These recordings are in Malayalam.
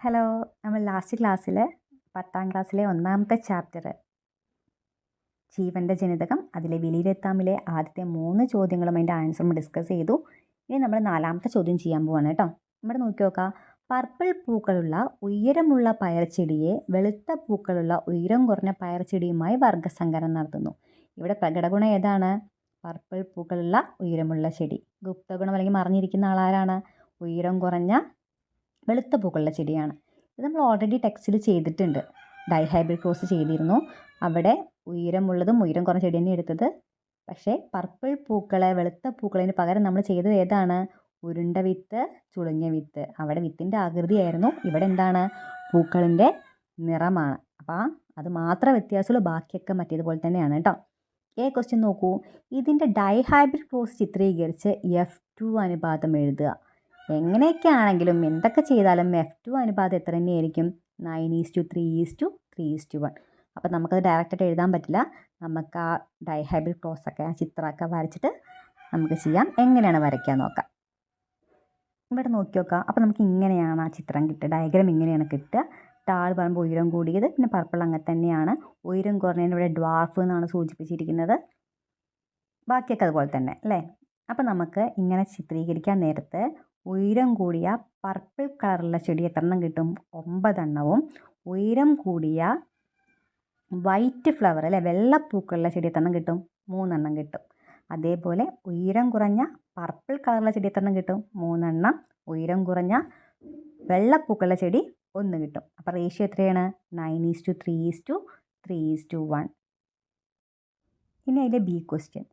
ഹലോ. നമ്മൾ ലാസ്റ്റ് ക്ലാസ്സിൽ 10ാം ക്ലാസ്സിലെ ഒന്നാമത്തെ ചാപ്റ്റർ ജീവൻ്റെ ജനിതകം അതിലെ വിലയിരുത്താമിലെ ആദ്യത്തെ 3 ചോദ്യങ്ങളും അതിൻ്റെ ആൻസറും ഡിസ്കസ് ചെയ്തു. ഇനി നമ്മൾ 4ാമത്തെ ചോദ്യം ചെയ്യാൻ പോവാണ് കേട്ടോ. ഇവിടെ നോക്കി നോക്കാം. പർപ്പിൾ പൂക്കളുള്ള ഉയരമുള്ള പയർച്ചെടിയെ വെളുത്ത പൂക്കളുള്ള ഉയരം കുറഞ്ഞ പയർച്ചെടിയുമായി വർഗ്ഗസങ്കരം നടത്തുന്നു. ഇവിടെ പ്രകടഗുണം ഏതാണ്? പർപ്പിൾ പൂക്കളുള്ള ഉയരമുള്ള ചെടി. ഗുപ്തഗുണം അല്ലെങ്കിൽ മറിഞ്ഞിരിക്കുന്ന ആളാരാണ്? ഉയരം കുറഞ്ഞ വെളുത്ത പൂക്കളുള്ള ചെടിയാണ്. ഇത് നമ്മൾ ഓൾറെഡി ടെക്സ്റ്റിൽ ചെയ്തിട്ടുണ്ട്. ഡൈഹൈബ്രിഡ് ക്രോസ് ചെയ്തിരുന്നു. അവിടെ ഉയരമുള്ളതും ഉയരം കുറഞ്ഞ ചെടി തന്നെ എടുത്തത്. പക്ഷേ പർപ്പിൾ പൂക്കളെ വെളുത്ത പൂക്കളിന് പകരം നമ്മൾ ചെയ്തത് ഏതാണ്? ഉരുണ്ട വിത്ത്, ചുളുങ്ങിയ വിത്ത്. അവിടെ വിത്തിൻ്റെ ആകൃതിയായിരുന്നു. ഇവിടെ എന്താണ്? പൂക്കളിൻ്റെ നിറമാണ്. അപ്പോൾ അത് മാത്രം വ്യത്യാസമുള്ളൂ. ബാക്കിയൊക്കെ മറ്റേതുപോലെ തന്നെയാണ് കേട്ടോ. ക്വസ്റ്റ്യൻ നോക്കൂ. ഇതിൻ്റെ ഡൈഹൈബ്രിഡ് ക്രോസ് ചിത്രീകരിച്ച് F2 അനുപാതം എഴുതുക. എങ്ങനെയൊക്കെ ആണെങ്കിലും എന്തൊക്കെ ചെയ്താലും F2 അനുപാതം എത്ര തന്നെയായിരിക്കും? 9:3:3:1. അപ്പോൾ നമുക്കത് ഡയറക്റ്റായിട്ട് എഴുതാൻ പറ്റില്ല. നമുക്ക് ആ ഡൈഹൈബ്രിഡ് ക്രോസൊക്കെ ആ ചിത്രമൊക്കെ വരച്ചിട്ട് നമുക്ക് ചെയ്യാം. എങ്ങനെയാണ് വരയ്ക്കാൻ നോക്കാം. ഇവിടെ നോക്കി നോക്കാം. അപ്പോൾ നമുക്ക് ഇങ്ങനെയാണ് ആ ചിത്രം കിട്ടുക. ഡയഗ്രാം ഇങ്ങനെയാണ് കിട്ടുക. ടാൾ പറയുമ്പോൾ ഉയരം കൂടിയത്, പിന്നെ പർപ്പിൾ അങ്ങനെ തന്നെയാണ്. ഉയരം കുറഞ്ഞതിന് ഇവിടെ ഡ്വാർഫ് എന്നാണ് സൂചിപ്പിച്ചിരിക്കുന്നത്. ബാക്കിയൊക്കെ അതുപോലെ തന്നെ അല്ലേ. അപ്പോൾ നമുക്ക് ഇങ്ങനെ ചിത്രീകരിക്കാൻ നേരത്ത് ഉയരം കൂടിയ പർപ്പിൾ കളറുള്ള ചെടി എത്രണ്ണം കിട്ടും? 9 എണ്ണവും. ഉയരം കൂടിയ വൈറ്റ് ഫ്ലവർ അല്ലെ വെള്ളപ്പൂക്കളുള്ള ചെടി എത്രണ്ണം കിട്ടും? 3 എണ്ണം കിട്ടും. അതേപോലെ ഉയരം കുറഞ്ഞ പർപ്പിൾ കളറുള്ള ചെടി എത്രണ്ണം കിട്ടും? 3 എണ്ണം. ഉയരം കുറഞ്ഞ വെള്ളപ്പൂക്കളുള്ള ചെടി 1 കിട്ടും. അപ്പോൾ റേഷ്യോ എത്രയാണ്? 9:3:3:1. ഇനി അതിലെ ബി ക്വസ്റ്റ്യൻ.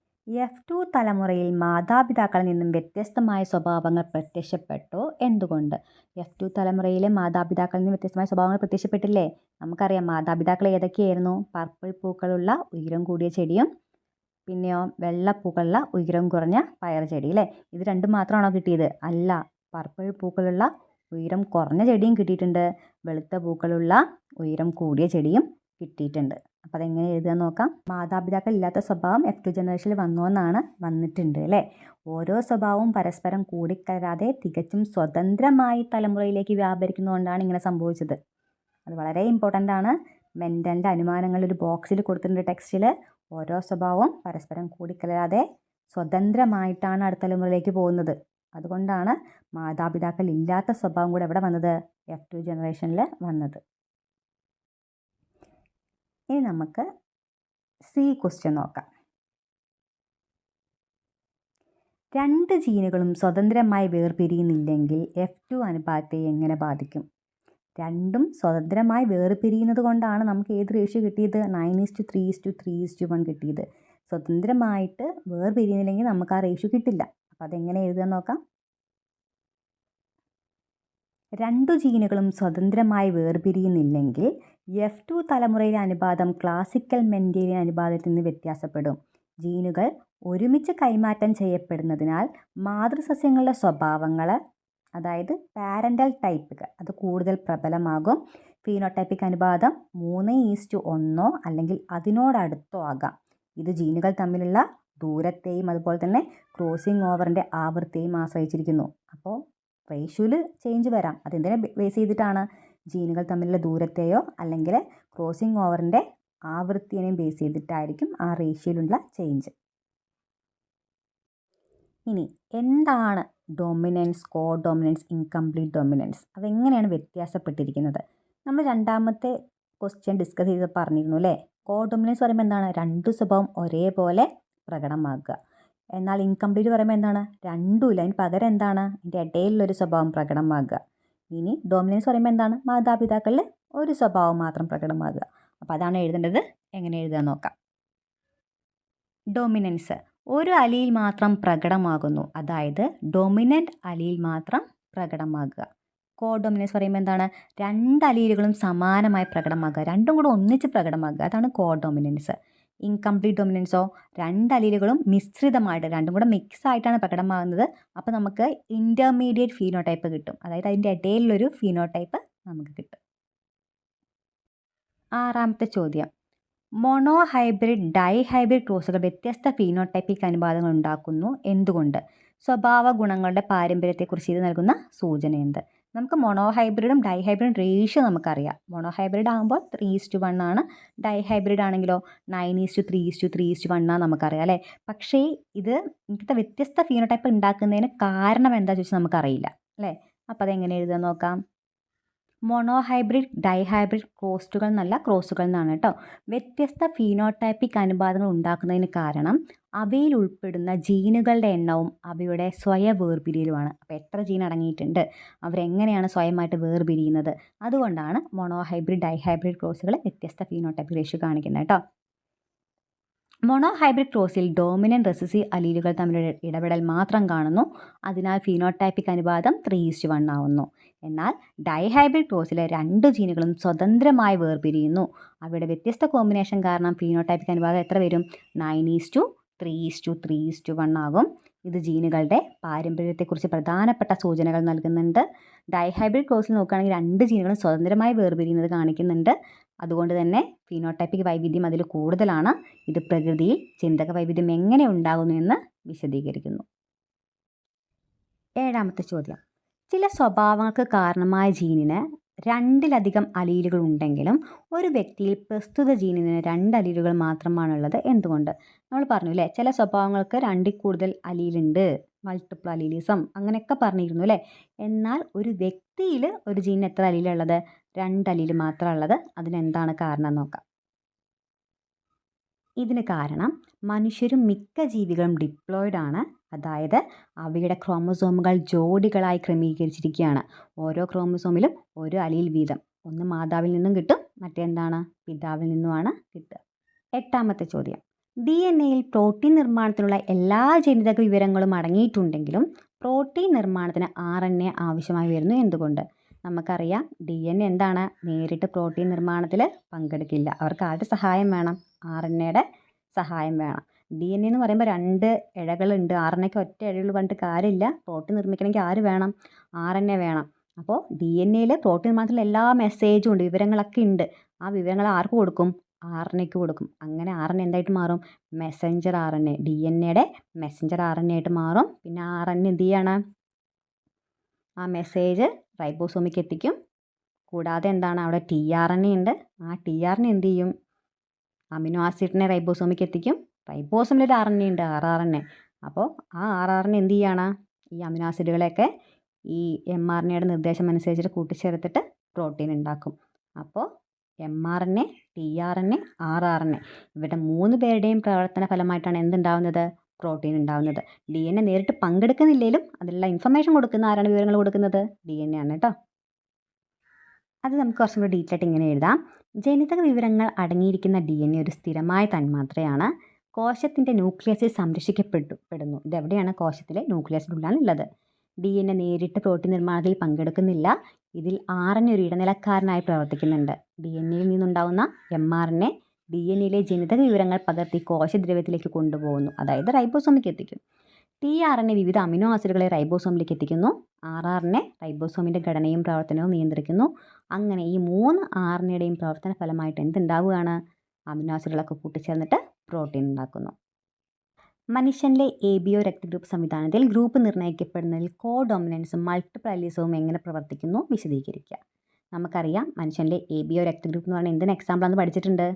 F2 തലമുറയിൽ മാതാപിതാക്കളിൽ നിന്നും വ്യത്യസ്തമായ സ്വഭാവങ്ങൾ പ്രത്യക്ഷപ്പെട്ടോ? എന്തുകൊണ്ട്? F2 തലമുറയിലെ മാതാപിതാക്കളിൽ നിന്ന് വ്യത്യസ്തമായ സ്വഭാവങ്ങൾ പ്രത്യക്ഷപ്പെട്ടില്ലേ? നമുക്കറിയാം മാതാപിതാക്കൾ ഏതൊക്കെയായിരുന്നു? പർപ്പിൾ പൂക്കളുള്ള ഉയരം കൂടിയ ചെടിയും പിന്നെയോ വെള്ളപ്പൂക്കളുള്ള ഉയരം കുറഞ്ഞ പയർ ചെടി അല്ലേ. ഇത് രണ്ടും മാത്രമാണോ കിട്ടിയത്? അല്ല. പർപ്പിൾ പൂക്കളുള്ള ഉയരം കുറഞ്ഞ ചെടിയും കിട്ടിയിട്ടുണ്ട്. വെളുത്ത പൂക്കളുള്ള ഉയരം കൂടിയ ചെടിയും കിട്ടിയിട്ടുണ്ട്. അപ്പോൾ അതെങ്ങനെ എഴുതാൻ നോക്കാം. മാതാപിതാക്കൾ ഇല്ലാത്ത സ്വഭാവം F2 ജനറേഷനിൽ വന്നിട്ടുണ്ട് അല്ലേ. ഓരോ സ്വഭാവവും പരസ്പരം കൂടിക്കലരാതെ തികച്ചും സ്വതന്ത്രമായി തലമുറയിലേക്ക് വ്യാപരിക്കുന്നതുകൊണ്ടാണ് ഇങ്ങനെ സംഭവിച്ചത്. അത് വളരെ ഇമ്പോർട്ടൻ്റ് ആണ്. മെൻഡലിൻ്റെ അനുമാനങ്ങൾ ഒരു ബോക്സിൽ കൊടുത്തിട്ടുണ്ട് ടെക്സ്റ്റിൽ. ഓരോ സ്വഭാവവും പരസ്പരം കൂടിക്കലരാതെ സ്വതന്ത്രമായിട്ടാണ് അടുത്ത തലമുറയിലേക്ക് പോകുന്നത്. അതുകൊണ്ടാണ് മാതാപിതാക്കൾ ഇല്ലാത്ത സ്വഭാവം കൂടെ എവിടെ വന്നത്? F2 ജനറേഷനിൽ വന്നത്. ഇനി നമുക്ക് സി ക്വസ്റ്റ്യൻ നോക്കാം. 2 ജീനുകളും സ്വതന്ത്രമായി വേർപിരിയുന്നില്ലെങ്കിൽ F2 അനുപാതത്തെ എങ്ങനെ ബാധിക്കും? രണ്ടും സ്വതന്ത്രമായി വേർപിരിയുന്നത് കൊണ്ടാണ് നമുക്ക് ഏത് റേഷ്യോ കിട്ടിയത്? 9:3:3:1 കിട്ടിയത്. സ്വതന്ത്രമായിട്ട് വേർപിരിയുന്നില്ലെങ്കിൽ നമുക്ക് ആ റേഷ്യോ കിട്ടില്ല. അപ്പോൾ അതെങ്ങനെ എഴുതാൻ നോക്കാം. 2 ജീനുകളും സ്വതന്ത്രമായി വേർപിരിയുന്നില്ലെങ്കിൽ F2 തലമുറയിലെ അനുപാതം ക്ലാസിക്കൽ മെൻഡലിയൻ അനുപാതത്തിൽ നിന്ന് വ്യത്യാസപ്പെടും. ജീനുകൾ ഒരുമിച്ച് കൈമാറ്റം ചെയ്യപ്പെടുന്നതിനാൽ മാതൃസസ്യങ്ങളുടെ സ്വഭാവങ്ങൾ, അതായത് പാരൻ്റൽ ടൈപ്പ്, അത് കൂടുതൽ പ്രബലമാകും. ഫീനോടൈപ്പിക് അനുപാതം 3:1 അല്ലെങ്കിൽ അതിനോടടുത്തോ ആകാം. ഇത് ജീനുകൾ തമ്മിലുള്ള ദൂരത്തെയും അതുപോലെ തന്നെ ക്രോസിംഗ് ഓവറിൻ്റെ ആവൃത്തിയെയും ആശ്രയിച്ചിരിക്കുന്നു. അപ്പോൾ റേഷ്യോയിൽ ചേഞ്ച് വരാം. അതെന്തിനെ ബേസ് ചെയ്തിട്ടാണ്? ജീനുകൾ തമ്മിലുള്ള ദൂരത്തെയോ അല്ലെങ്കിൽ ക്രോസിംഗ് ഓവറിൻ്റെ ആവൃത്തിയെയും ബേസ് ചെയ്തിട്ടായിരിക്കും ആ റേഷ്യോയിലുള്ള ചേഞ്ച്. ഇനി എന്താണ് ഡോമിനൻസ്, കോ ഡോമിനൻസ്, ഇൻകംപ്ലീറ്റ് ഡോമിനൻസ്? അതെങ്ങനെയാണ് വ്യത്യാസപ്പെട്ടിരിക്കുന്നത്? നമ്മൾ 2ാമത്തെ ക്വസ്റ്റ്യൻ ഡിസ്കസ് ചെയ്ത് പറഞ്ഞിരുന്നു അല്ലേ. കോ ഡോമിനൻസ് പറയുമ്പോൾ എന്താണ്? 2 സ്വഭാവം ഒരേപോലെ പ്രകടമാക്കുക. എന്നാൽ ഇൻകംപ്ലീറ്റ് പറയുമ്പോൾ എന്താണ്? രണ്ടുമില്ല. അതിന് പകരം എന്താണ്? അതിൻ്റെ ഇടയിലൊരു സ്വഭാവം പ്രകടമാകുക. ഇനി ഡോമിനൻസ് പറയുമ്പോൾ എന്താണ്? മാതാപിതാക്കളിൽ ഒരു സ്വഭാവം മാത്രം പ്രകടമാകുക. അപ്പോൾ അതാണ് എഴുതേണ്ടത്. എങ്ങനെ എഴുതാൻ നോക്കാം. ഡോമിനൻസ് ഒരു അലീൽ മാത്രം പ്രകടമാകുന്നു, അതായത് ഡൊമിനൻ്റ് അലീൽ മാത്രം പ്രകടമാകുക. കോ ഡോമിനൻസ് പറയുമ്പോൾ എന്താണ്? 2 അലീലുകളും സമാനമായി പ്രകടമാകുക, രണ്ടും കൂടെ ഒന്നിച്ച് പ്രകടമാകുക. അതാണ് കോ ഡോമിനൻസ്. ഇൻകംപ്ലീറ്റ് ഡൊമിനൻസോ 2 അലീലുകളും മിശ്രിതമായിട്ട്, രണ്ടും കൂടെ മിക്സ് ആയിട്ടാണ് പ്രകടമാകുന്നത്. അപ്പോൾ നമുക്ക് ഇൻ്റർമീഡിയറ്റ് ഫീനോടൈപ്പ് കിട്ടും. അതായത് അതിൻ്റെ ഇടയിലൊരു ഫീനോടൈപ്പ് നമുക്ക് കിട്ടും. 6ാമത്തെ ചോദ്യം. മോണോ ഹൈബ്രിഡ്, ഡൈഹൈബ്രിഡ് ക്രോസുകൾ വ്യത്യസ്ത ഫീനോടൈപ്പിക് അനുപാതങ്ങൾ ഉണ്ടാക്കുന്നു. എന്തുകൊണ്ട്? സ്വഭാവ ഗുണങ്ങളുടെ പാരമ്പര്യത്തെക്കുറിച്ച് ഇത് നൽകുന്ന സൂചന എന്ത്? നമുക്ക് മോണോഹൈബ്രിഡും ഡൈഹൈബ്രിഡും റേഷ്യോ നമുക്കറിയാം. മോണോഹൈബ്രിഡ് ആകുമ്പോൾ 3:1 ആണ്. ഡൈഹൈബ്രിഡ് ആണെങ്കിലോ 9:3:3:1 ആണ് നമുക്കറിയാം അല്ലേ. പക്ഷേ ഇത് ഇങ്ങനത്തെ വ്യത്യസ്ത ഫീനോടൈപ്പ് ഉണ്ടാക്കുന്നതിന് കാരണം എന്താ ചോദിച്ചാൽ നമുക്കറിയില്ല അല്ലേ. അപ്പോൾ അതെങ്ങനെ എഴുതാൻ നോക്കാം. മോണോഹൈബ്രിഡ്, ഡൈഹൈബ്രിഡ് ക്രോസ്റ്റുകൾ എന്നല്ല, ക്രോസുകൾ എന്നാണ് കേട്ടോ. വ്യത്യസ്ത ഫീനോടൈപ്പിക് അനുപാതങ്ങൾ ഉണ്ടാക്കുന്നതിന് കാരണം അവയിൽ ഉൾപ്പെടുന്ന ജീനുകളുടെ എണ്ണവും അവയുടെ സ്വയം വേർപിരിയലുമാണ്. അപ്പോൾ എത്ര ജീൻ അടങ്ങിയിട്ടുണ്ട്, അവരെങ്ങനെയാണ് സ്വയമായിട്ട് വേർപിരിയുന്നത്, അതുകൊണ്ടാണ് മോണോഹൈബ്രിഡ്, ഡൈഹൈബ്രിഡ് ക്രോസുകൾ വ്യത്യസ്ത ഫീനോടൈപ്പിക് റേഷ്യോ കാണിക്കുന്നത് കേട്ടോ. മോണോഹൈബ്രിഡ് ക്രോസിൽ ഡോമിനൻ്റ് റെസസീവ് അലീലുകൾ തമ്മിലുള്ള ഇടപെടൽ മാത്രം കാണുന്നു. അതിനാൽ ഫീനോടൈപ്പിക് അനുപാതം 3:1 ആവുന്നു. എന്നാൽ ഡൈഹൈബ്രിഡ് ക്രോസിലെ 2 ജീനുകളും സ്വതന്ത്രമായി വേർപിരിയുന്നു. അവയുടെ വ്യത്യസ്ത കോമ്പിനേഷൻ കാരണം ഫീനോടൈപ്പിക് അനുപാതം എത്ര വരും? 9:3:3:1 ആകും. ഇത് ജീനുകളുടെ പാരമ്പര്യത്തെക്കുറിച്ച് പ്രധാനപ്പെട്ട സൂചനകൾ നൽകുന്നുണ്ട്. ഡൈഹൈബ്രിഡ് ക്രോസിൽ നോക്കുകയാണെങ്കിൽ 2 ജീനുകളും സ്വതന്ത്രമായി വേർപിരിയുന്നത് കാണിക്കുന്നുണ്ട്. അതുകൊണ്ട് തന്നെ ഫീനോടൈപ്പിക് വൈവിധ്യം അതിൽ കൂടുതലാണ്. ഇത് പ്രകൃതിയിൽ ജനിതക വൈവിധ്യം എങ്ങനെ ഉണ്ടാകുന്നു എന്ന് വിശദീകരിക്കുന്നു. 7ാമത്തെ ചോദ്യം. ചില സ്വഭാവങ്ങൾക്ക് കാരണമായ ജീനിന് 2-ലധികം അലീലുകൾ ഉണ്ടെങ്കിലും ഒരു വ്യക്തിയിൽ പ്രസ്തുത ജീനിന് 2 അലീലുകൾ മാത്രമാണുള്ളത്. എന്തുകൊണ്ട്? നമ്മൾ പറഞ്ഞു അല്ലേ, ചില സ്വഭാവങ്ങൾക്ക് 2-ൽ കൂടുതൽ അലീലുണ്ട്, മൾട്ടിപ്പിൾ അലീലിസം അങ്ങനെയൊക്കെ പറഞ്ഞിരുന്നു അല്ലേ. എന്നാൽ ഒരു വ്യക്തിയിൽ ഒരു ജീനിന് എത്ര അലീലുള്ളത്? 2 അലീല് മാത്രമുള്ളത്. അതിനെന്താണ് കാരണം നോക്കാം. ഇതിന് കാരണം മനുഷ്യരും മിക്ക ജീവികളും ഡിപ്ലോയിഡ് ആണ്. അതായത് അവയുടെ ക്രോമസോമുകൾ ജോഡികളായി ക്രമീകരിച്ചിരിക്കുകയാണ്. ഓരോ ക്രോമസോമിലും ഒരു അലീൽ വീതം. ഒന്ന് മാതാവിൽ നിന്നും കിട്ടും, മറ്റെന്താണ് പിതാവിൽ നിന്നുമാണ് കിട്ടുക. 8ാമത്തെ ചോദ്യം. DNA-യിൽ പ്രോട്ടീൻ നിർമ്മാണത്തിനുള്ള എല്ലാ ജനിതക വിവരങ്ങളും അടങ്ങിയിട്ടുണ്ടെങ്കിലും പ്രോട്ടീൻ നിർമ്മാണത്തിന് RNA ആവശ്യമായി വരുന്നു. എന്തുകൊണ്ട്? നമുക്കറിയാം DNA എന്താണ്, നേരിട്ട് പ്രോട്ടീൻ നിർമ്മാണത്തിൽ പങ്കെടുക്കില്ല. അവർക്ക് ആരുടെ സഹായം വേണം? RNA-യുടെ സഹായം വേണം. DNA എന്ന് പറയുമ്പോൾ 2 ഇഴകളുണ്ട്. RNA-ക്ക് ഒറ്റ ഇഴകൾ പറഞ്ഞിട്ട് കാര്യമില്ല. പ്രോട്ടീൻ നിർമ്മിക്കണമെങ്കിൽ ആര് വേണം? RNA വേണം. അപ്പോൾ DNA-യിൽ പ്രോട്ടീൻ നിർമ്മാണത്തിൽ എല്ലാ മെസ്സേജും ഉണ്ട്, വിവരങ്ങളൊക്കെ ഉണ്ട്. ആ വിവരങ്ങൾ ആർക്ക് കൊടുക്കും? RNA-ക്ക് കൊടുക്കും. അങ്ങനെ RNA എന്തായിട്ട് മാറും? Messenger RNA. DNA-യുടെ മെസ്സഞ്ചർ RNA ആയിട്ട് മാറും. പിന്നെ RNA എന്ത് ചെയ്യാണ്? ആ മെസ്സേജ് റൈബോസോമിക്ക് എത്തിക്കും. കൂടാതെ എന്താണ്, അവിടെ tRNA ഉണ്ട്. ആ tRNA എന്ത് ചെയ്യും? അമിനോ ആസിഡിനെ റൈബോസോമിക്ക് എത്തിക്കും. റൈബോസോമിലൊരു RNA ഉണ്ട്, rRNA. അപ്പോൾ ആ rRNA എന്ത് ചെയ്യാണ്? ഈ അമിനോ ആസിഡുകളെയൊക്കെ ഈ mRNA-യുടെ നിർദ്ദേശം അനുസരിച്ചിട്ട് കൂട്ടിച്ചേർത്തിട്ട് പ്രോട്ടീൻ ഉണ്ടാക്കും. അപ്പോൾ mRNA, tRNA, rRNA ഇവരുടെ 3 പേരുടെയും പ്രവർത്തന ഫലമായിട്ടാണ് എന്തുണ്ടാവുന്നത്? പ്രോട്ടീൻ ഉണ്ടാവുന്നത്. DNA നേരിട്ട് പങ്കെടുക്കുന്നില്ലെങ്കിലും അതിലുള്ള ഇൻഫർമേഷൻ കൊടുക്കുന്ന ആരാണ്? വിവരങ്ങൾ കൊടുക്കുന്നത് DNA ആണ് കേട്ടോ. അത് നമുക്ക് കുറച്ചും കൂടി ഡീറ്റെയിൽ ആയിട്ട് ഇങ്ങനെ എഴുതാം. ജനിതക വിവരങ്ങൾ അടങ്ങിയിരിക്കുന്ന DNA ഒരു സ്ഥിരമായ തന്മാത്രയാണ്. കോശത്തിൻ്റെ ന്യൂക്ലിയസിൽ സംരക്ഷിക്കപ്പെടുന്നു. ഇതെവിടെയാണ്? കോശത്തിലെ ന്യൂക്ലിയസിനുള്ളിലാണ് ഉള്ളത്. DNA നേരിട്ട് പ്രോട്ടീൻ നിർമ്മാണത്തിൽ പങ്കെടുക്കുന്നില്ല. ഇതിൽ RNA ഒരു ഇടനിലക്കാരനായി പ്രവർത്തിക്കുന്നുണ്ട്. DNA-യിൽ നിന്നുണ്ടാകുന്ന mRNA DNA-യിലെ ജനിതക വിവരങ്ങൾ പകർത്തി കോശദ്രവ്യത്തിലേക്ക് കൊണ്ടുപോകുന്നു, അതായത് റൈബോസോമിലേക്ക് എത്തിക്കും. tRNA വിവിധ അമിനോ ആസിഡുകളെ റൈബോസോമിലേക്ക് എത്തിക്കുന്നു. rRNA റൈബോസോമിൻ്റെ ഘടനയും പ്രവർത്തനവും നിയന്ത്രിക്കുന്നു. അങ്ങനെ ഈ 3 RNA-യുടെയും പ്രവർത്തന ഫലമായിട്ട് എന്തുണ്ടാവുകയാണ്? അമിനോ ആസിഡുകളൊക്കെ കൂട്ടിച്ചേർന്നിട്ട് പ്രോട്ടീൻ ഉണ്ടാക്കുന്നു. മനുഷ്യനിലെ ABO രക്തഗ്രൂപ്പ് സംവിധാനത്തിൽ ഗ്രൂപ്പ് നിർണ്ണയിക്കപ്പെടുന്നതിൽ കോഡോമിനൻസും മൾട്ടിപ്പിൾ അലീലിസവും എങ്ങനെ പ്രവർത്തിക്കുന്നു വിശദീകരിക്കുക. നമുക്കറിയാം മനുഷ്യനിലെ ABO രക്തഗ്രൂപ്പ് എന്ന് പറഞ്ഞാൽ എന്തിന് എക്സാമ്പിളാണെന്ന് പഠിച്ചിട്ടുണ്ട്?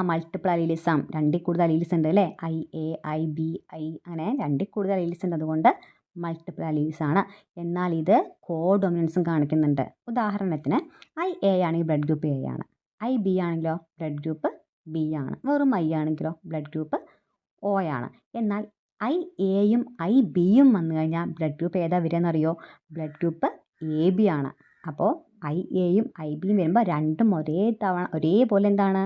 Multiple allelism. 2-ൽ കൂടുതൽ അലീലിസ് ഉണ്ട് അല്ലേ. IA, IB, I അങ്ങനെ 2-ൽ കൂടുതൽ അലീലിസ് ഉണ്ട്. അതുകൊണ്ട് മൾട്ടിപ്പിൾ അലീലിസ് ആണ്. എന്നാൽ ഇത് കോഡോമിനൻസും കാണിക്കുന്നുണ്ട്. ഉദാഹരണത്തിന് IA ആണെങ്കിൽ ബ്ലഡ് ഗ്രൂപ്പ് A ആണ്. IB ആണെങ്കിലോ ബ്ലഡ് ഗ്രൂപ്പ് B ആണ്. വെറും I ആണെങ്കിലോ ബ്ലഡ് ഗ്രൂപ്പ് O ആണ്. എന്നാൽ IAയും IBയും വന്നു കഴിഞ്ഞാൽ ബ്ലഡ് ഗ്രൂപ്പ് ഏതാ വരിക എന്നറിയോ? ബ്ലഡ് ഗ്രൂപ്പ് AB ആണ്. അപ്പോൾ IAയും IBയും വരുമ്പോൾ രണ്ടും ഒരേപോലെ എന്താണ്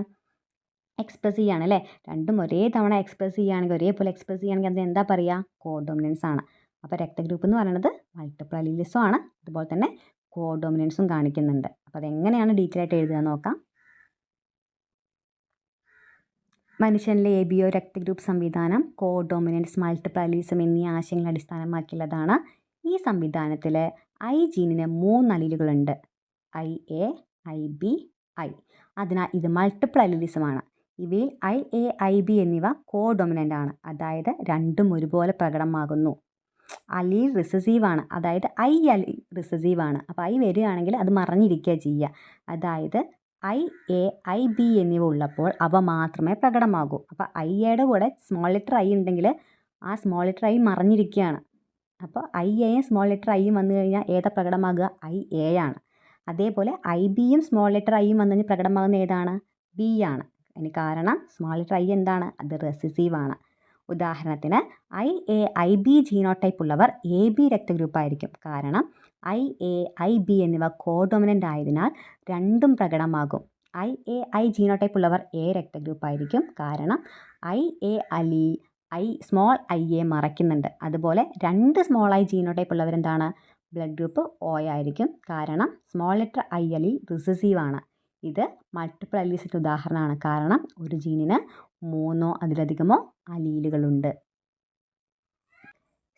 എക്സ്പ്രസ് ചെയ്യുകയാണ് അല്ലേ. രണ്ടും ഒരേ തവണ എക്സ്പ്രസ് ചെയ്യുകയാണെങ്കിൽ, ഒരേപോലെ എക്സ്പ്രസ് ചെയ്യുകയാണെങ്കിൽ അത് എന്താ പറയുക? കോഡോമിനൻസ് ആണ്. അപ്പോൾ രക്തഗ്രൂപ്പ് എന്ന് പറയുന്നത് മൾട്ടിപ്പിൾ അലീലിസും ആണ്, അതുപോലെ തന്നെ കോഡോമിനൻസും കാണിക്കുന്നുണ്ട്. അപ്പോൾ അതെങ്ങനെയാണ് ഡീറ്റെയിൽ ആയിട്ട് എഴുതുക നോക്കാം. മനുഷ്യനിലെ ABO രക്തഗ്രൂപ്പ് സംവിധാനം കോഡോമിനൻസ്, മൾട്ടിപ്പിൾ അലീലിസം എന്നീ ആശയങ്ങൾ അടിസ്ഥാനമാക്കിയുള്ളതാണ്. ഈ സംവിധാനത്തിൽ I ജീനിന് 3 അലീലുകളുണ്ട്, IA, IB, I. അതിനാൽ ഇത് മൾട്ടിപ്പിൾ അലീലിസമാണ്. ഇവയിൽ IA, IB എന്നിവ കോഡോമിനൻ്റ് ആണ്, അതായത് രണ്ടും ഒരുപോലെ പ്രകടമാകുന്നു. അലീൽ റിസസീവ് ആണ്, അതായത് ഐ അലീൽ റിസസീവ് ആണ്. അപ്പോൾ ഐ വരികയാണെങ്കിൽ അത് മറഞ്ഞിരിക്കുക ചെയ്യുക. അതായത് ഐ എ ഐ ബി എന്നിവ ഉള്ളപ്പോൾ അവ മാത്രമേ പ്രകടമാകൂ. അപ്പോൾ ഐയുടെ കൂടെ സ്മോൾ ലെറ്റർ ഐ ഉണ്ടെങ്കിൽ ആ സ്മോൾ ലെറ്റർ ഐ മറഞ്ഞിരിക്കുകയാണ്. അപ്പോൾ ഐ എയും സ്മോൾ ലെറ്റർ ഐയും വന്നു കഴിഞ്ഞാൽ ഏതാ പ്രകടമാകുക? ഐ എ ആണ്. അതേപോലെ ഐ ബിയും സ്മോൾ ലെറ്റർ ഐയും വന്നു കഴിഞ്ഞാൽ പ്രകടമാകുന്ന ഏതാണ്? ബി ആണ്. അതിന് കാരണം സ്മോൾ ലെറ്റർ ഐ എന്താണ്? അത് റെസിസീവ് ആണ്. ഉദാഹരണത്തിന് I A I B genotype ഉള്ളവർ എ ബി രക്തഗ്രൂപ്പായിരിക്കും. കാരണം ഐ എ ഐ ബി എന്നിവ കോഡോമിനൻ്റ് ആയതിനാൽ രണ്ടും പ്രകടമാകും. ഐ എ ഐ ജീനോടൈപ്പ് ഉള്ളവർ എ രക്തഗ്രൂപ്പായിരിക്കും. കാരണം I A allele small I A മറയ്ക്കുന്നുണ്ട്. അതുപോലെ 2 സ്മോൾ ഐ ജീനോടൈപ്പ് ഉള്ളവരെന്താണ്? ബ്ലഡ് ഗ്രൂപ്പ് ഒ ആയിരിക്കും. കാരണം small letter I allele recessive ആണ്. ഇത് മൾട്ടിപ്പിൾ അലീൽസിൻ്റെ ഉദാഹരണമാണ്. കാരണം ഒരു ജീനിന് 3 അതിലധികമോ അലീലുകളുണ്ട്.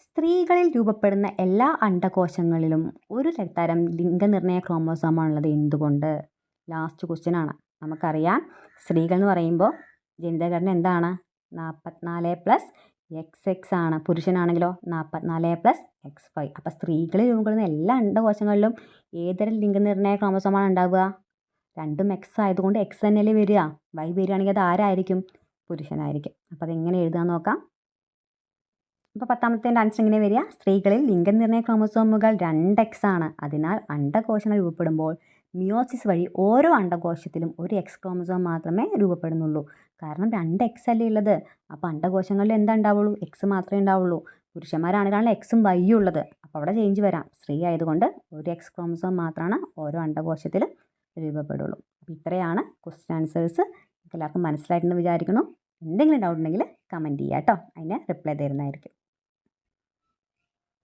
സ്ത്രീകളിൽ രൂപപ്പെടുന്ന എല്ലാ അണ്ഡകോശങ്ങളിലും ഒരു തരം ലിംഗനിർണയ ക്രോമോസോമാണുള്ളത്. എന്തുകൊണ്ട്? ലാസ്റ്റ് ക്വസ്റ്റ്യൻ ആണ്. നമുക്കറിയാം സ്ത്രീകൾ എന്ന് പറയുമ്പോൾ ജനിതഘടന എന്താണ്? 44+XX ആണ്. പുരുഷനാണെങ്കിലോ 44+XY. അപ്പോൾ സ്ത്രീകളിൽ രൂപപ്പെടുന്ന എല്ലാ അണ്ഡകോശങ്ങളിലും ഏതൊരു ലിംഗനിർണയ ക്രോമോസോമാണ് ഉണ്ടാവുക? രണ്ടും എക്സ് ആയതുകൊണ്ട് എക്സ് തന്നെയല്ലേ വരിക. വൈ വരികയാണെങ്കിൽ അത് ആരായിരിക്കും? പുരുഷനായിരിക്കും. അപ്പോൾ അതെങ്ങനെ എഴുതാൻ നോക്കാം. അപ്പോൾ 10ാമത്തെ ആൻസർ എങ്ങനെ വരിക? സ്ത്രീകളിൽ ലിംഗനിർണയ ക്രോമോസോമുകൾ 2X ആണ്. അതിനാൽ അണ്ഡകോശങ്ങൾ രൂപപ്പെടുമ്പോൾ മിയോസിസ് വഴി ഓരോ അണ്ഡകോശത്തിലും ഒരു എക്സ് ക്രോമോസോം മാത്രമേ രൂപപ്പെടുന്നുള്ളൂ. കാരണം 2X അല്ലേ ഉള്ളത്. അപ്പോൾ അണ്ഡകോശങ്ങളിൽ എന്താ ഉണ്ടാവുള്ളൂ? എക്സ് മാത്രമേ ഉണ്ടാവുള്ളൂ. പുരുഷന്മാരാണെങ്കിലാണ് എക്സും വൈയും ഉള്ളത്. അപ്പോൾ അവിടെ ചേഞ്ച് വരാം. സ്ത്രീ ആയതുകൊണ്ട് ഒരു എക്സ് ക്രോമോസോം മാത്രമാണ് ഓരോ അണ്ഡകോശത്തിലും രൂപപ്പെടുള്ളൂ. അപ്പോൾ ഇത്രയാണ് ക്വസ്റ്റ്യൻ ആൻസേഴ്സ്. എല്ലാവർക്കും മനസ്സിലായിട്ടുണ്ടെന്ന് വിചാരിക്കുന്നു. എന്തെങ്കിലും ഡൗട്ട് ഉണ്ടെങ്കിൽ കമൻറ്റ് ചെയ്യുക കേട്ടോ. അതിന് റിപ്ലൈ തരുന്നതായിരിക്കും.